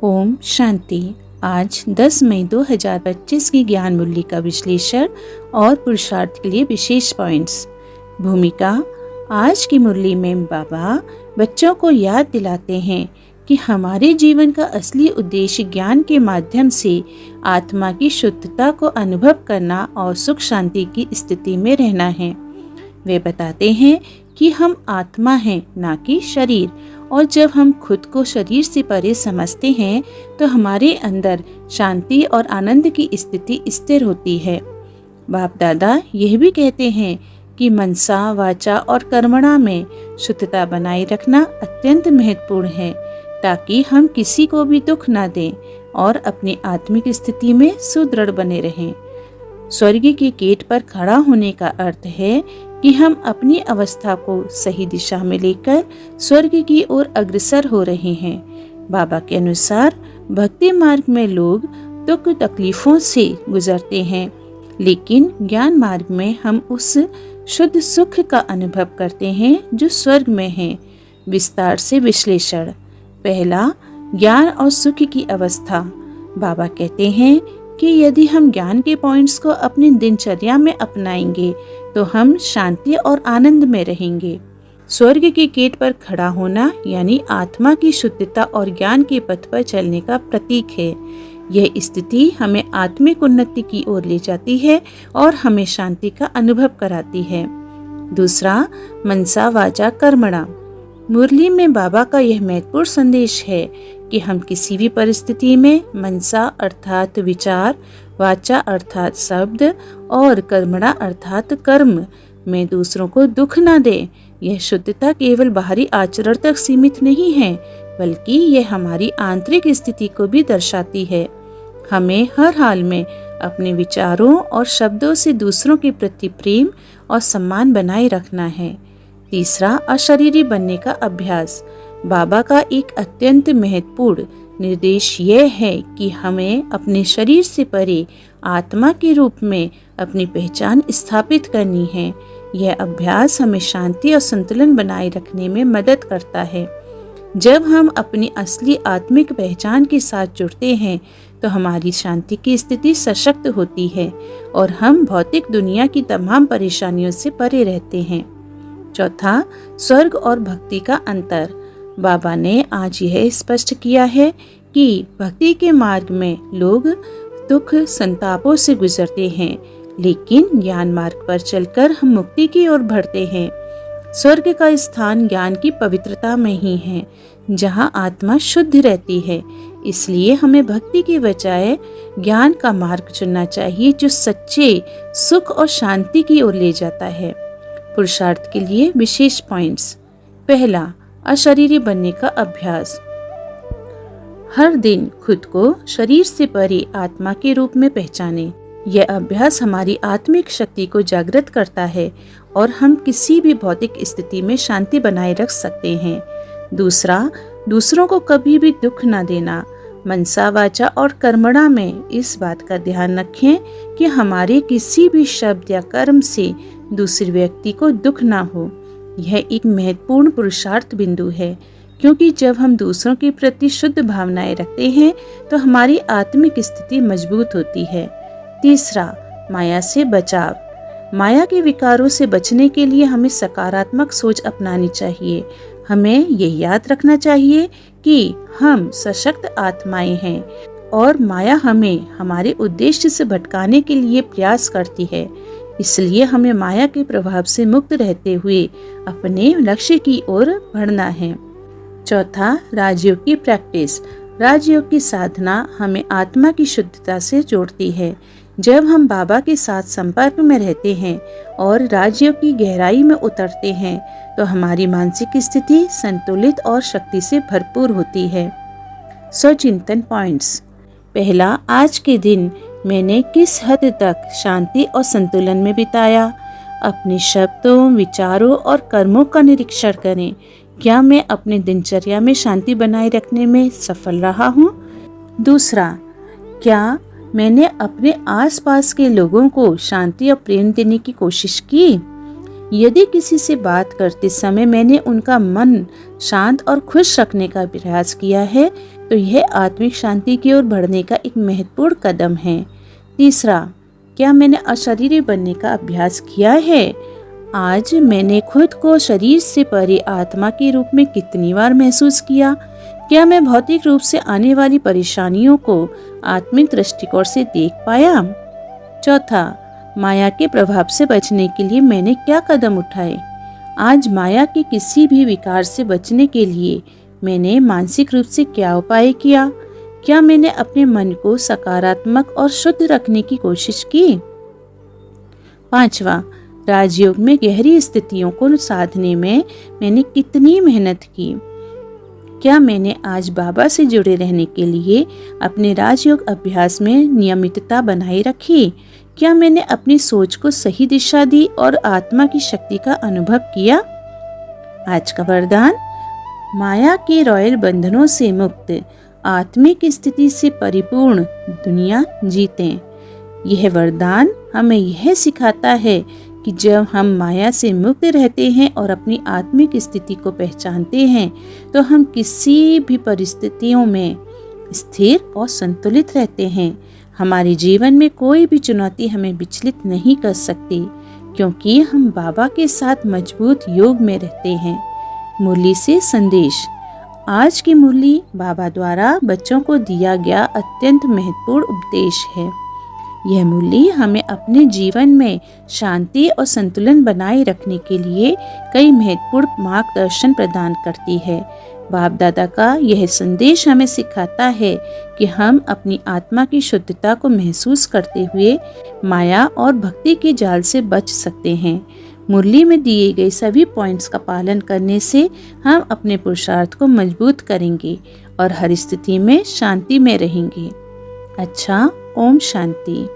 ओम शांति। आज 10 मई 2025 की ज्ञान मूल्य का विश्लेषण और पुरुषार्थ के लिए विशेष पॉइंट्स। भूमिका। आज की मुरली में बाबा बच्चों को याद दिलाते हैं कि हमारे जीवन का असली उद्देश्य ज्ञान के माध्यम से आत्मा की शुद्धता को अनुभव करना और सुख शांति की स्थिति में रहना है। वे बताते हैं कि हम आत्मा हैं, ना कि शरीर, और जब हम खुद को शरीर से परे समझते हैं तो हमारे अंदर शांति और आनंद की स्थिति स्थिर होती है। बाप दादा यह भी कहते हैं कि मनसा, वाचा और कर्मणा में शुद्धता बनाए रखना अत्यंत महत्वपूर्ण है, ताकि हम किसी को भी दुख न दें और अपनी आत्मिक स्थिति में सुदृढ़ बने रहें। स्वर्ग के गेट पर खड़ा होने का अर्थ है कि हम अपनी अवस्था को सही दिशा में लेकर स्वर्ग की ओर अग्रसर हो रहे हैं। बाबा के अनुसार भक्ति मार्ग में लोग दुख तकलीफों से गुजरते हैं, लेकिन ज्ञान मार्ग में हम उस शुद्ध सुख का अनुभव करते हैं जो स्वर्ग में है। विस्तार से विश्लेषण। पहला, ज्ञान और सुख की अवस्था। बाबा कहते हैं कि यदि हम ज्ञान के पॉइंट्स को अपनी दिनचर्या में अपनाएंगे तो हम शांति और आनंद में रहेंगे। स्वर्ग के गेट पर खड़ा होना यानी आत्मा की शुद्धता और ज्ञान के पथ पर चलने का प्रतीक है। यह स्थिति हमें आत्मिक उन्नति की ओर ले जाती है और हमें शांति का अनुभव कराती है। दूसरा, मनसा वाचा कर्मणा। मुरली में बाबा का यह महत्वपूर्ण संदेश है कि हम किसी भी परिस्थिति में मनसा अर्थात विचार, वाचा अर्थात शब्द और कर्मणा अर्थात कर्म में दूसरों को दुख न दें। यह शुद्धता केवल बाहरी आचरण तक सीमित नहीं है, बल्कि यह हमारी आंतरिक स्थिति को भी दर्शाती है। हमें हर हाल में अपने विचारों और शब्दों से दूसरों के प्रति प्रेम और सम्मान बनाए रखना है। तीसरा, अशरीरी बनने का अभ्यास। बाबा का एक अत्यंत महत्वपूर्ण निर्देश यह है कि हमें अपने शरीर से परे आत्मा के रूप में अपनी पहचान स्थापित करनी है। यह अभ्यास हमें शांति और संतुलन बनाए रखने में मदद करता है। जब हम अपनी असली आत्मिक पहचान के साथ जुड़ते हैं तो हमारी शांति की स्थिति सशक्त होती है और हम भौतिक दुनिया की तमाम परेशानियों से परे रहते हैं। चौथा, स्वर्ग और भक्ति का अंतर। बाबा ने आज यह स्पष्ट किया है कि भक्ति के मार्ग में लोग दुख संतापों से गुजरते हैं, लेकिन ज्ञान मार्ग पर चलकर हम मुक्ति की ओर बढ़ते हैं। स्वर्ग का स्थान ज्ञान की पवित्रता में ही है, जहां आत्मा शुद्ध रहती है। इसलिए हमें भक्ति के बजाय ज्ञान का मार्ग चुनना चाहिए, जो सच्चे सुख और शांति की ओर ले जाता है। पुरुषार्थ के लिए विशेष पॉइंट्स। पहला, अशरीरी बनने का अभ्यास। हर दिन खुद को शरीर से परे आत्मा के रूप में पहचाने। यह अभ्यास हमारी आत्मिक शक्ति को जागृत करता है और हम किसी भी भौतिक स्थिति में शांति बनाए रख सकते हैं। दूसरा, दूसरों को कभी भी दुख न देना। मनसा वाचा और कर्मणा में इस बात का ध्यान रखें कि हमारे किसी भी शब्द या कर्म से दूसरे व्यक्ति को दुख ना हो। यह एक महत्वपूर्ण पुरुषार्थ बिंदु है, क्योंकि जब हम दूसरों के प्रति शुद्ध भावनाएं रखते हैं तो हमारी आत्मिक स्थिति मजबूत होती है। तीसरा, माया से बचाव। माया के विकारों से बचने के लिए हमें सकारात्मक सोच अपनानी चाहिए। हमें ये याद रखना चाहिए कि हम सशक्त आत्माएं हैं और माया हमें हमारे उद्देश्य से भटकाने के लिए प्रयास करती है। इसलिए हमें माया के प्रभाव से मुक्त रहते हुए अपने लक्ष्य की ओर बढ़ना है। चौथा, राजयोग की प्रैक्टिस। राजयोग की साधना हमें आत्मा की शुद्धता से जोड़ती है। जब हम बाबा के साथ संपर्क में रहते हैं और राजयोग की गहराई में उतरते हैं तो हमारी मानसिक स्थिति संतुलित और शक्ति से भरपूर होती है। स्वचिंतन पॉइंट्स। पहला, आज के दिन मैंने किस हद तक शांति और संतुलन में बिताया। अपने शब्दों, विचारों और कर्मों का निरीक्षण करें। क्या मैं अपनी दिनचर्या में शांति बनाए रखने में सफल रहा हूँ? दूसरा, क्या मैंने अपने आसपास के लोगों को शांति और प्रेम देने की कोशिश की? यदि किसी से बात करते समय मैंने उनका मन शांत और खुश रखने का प्रयास किया है तो यह आत्मिक शांति की ओर बढ़ने का एक महत्वपूर्ण कदम है। तीसरा, क्या मैंने अशरीरी बनने का अभ्यास किया है? आज मैंने खुद को शरीर से परे आत्मा के रूप में कितनी बार महसूस किया? क्या मैं भौतिक रूप से आने वाली परेशानियों को आत्मिक दृष्टिकोण से देख पाया? चौथा, माया के प्रभाव से बचने के लिए मैंने क्या कदम उठाए? आज माया के किसी भी विकार से बचने के लिए मैंने मानसिक रूप से क्या उपाय किया? क्या मैंने अपने मन को सकारात्मक और शुद्ध रखने की कोशिश की? पांचवा, राजयोग में गहरी स्थितियों को साधने में मैंने कितनी मेहनत की? क्या मैंने आज बाबा से जुड़े रहने के लिए अपने राजयोग अभ्यास में नियमितता बनाए रखी? क्या मैंने अपनी सोच को सही दिशा दी और आत्मा की शक्ति का अनुभव किया? आज का वरदान, माया के रॉयल बंधनों से मुक्त आत्मिक स्थिति से परिपूर्ण दुनिया जीतें। यह वरदान हमें यह सिखाता है कि जब हम माया से मुक्त रहते हैं और अपनी आत्मिक स्थिति को पहचानते हैं तो हम किसी भी परिस्थितियों में स्थिर और संतुलित रहते हैं। हमारे जीवन में कोई भी चुनौती हमें विचलित नहीं कर सकती क्योंकि हम बाबा के साथ मजबूत योग में रहते हैं। मुरली से संदेश। आज की मुरली बाबा द्वारा बच्चों को दिया गया अत्यंत महत्वपूर्ण उपदेश है। यह मुरली हमें अपने जीवन में शांति और संतुलन बनाए रखने के लिए कई महत्वपूर्ण मार्गदर्शन प्रदान करती है। बाप दादा का यह संदेश हमें सिखाता है कि हम अपनी आत्मा की शुद्धता को महसूस करते हुए माया और भक्ति के जाल से बच सकते हैं। मुरली में दिए गए सभी पॉइंट्स का पालन करने से हम अपने पुरुषार्थ को मजबूत करेंगे और हर स्थिति में शांति में रहेंगे। अच्छा, ओम शांति।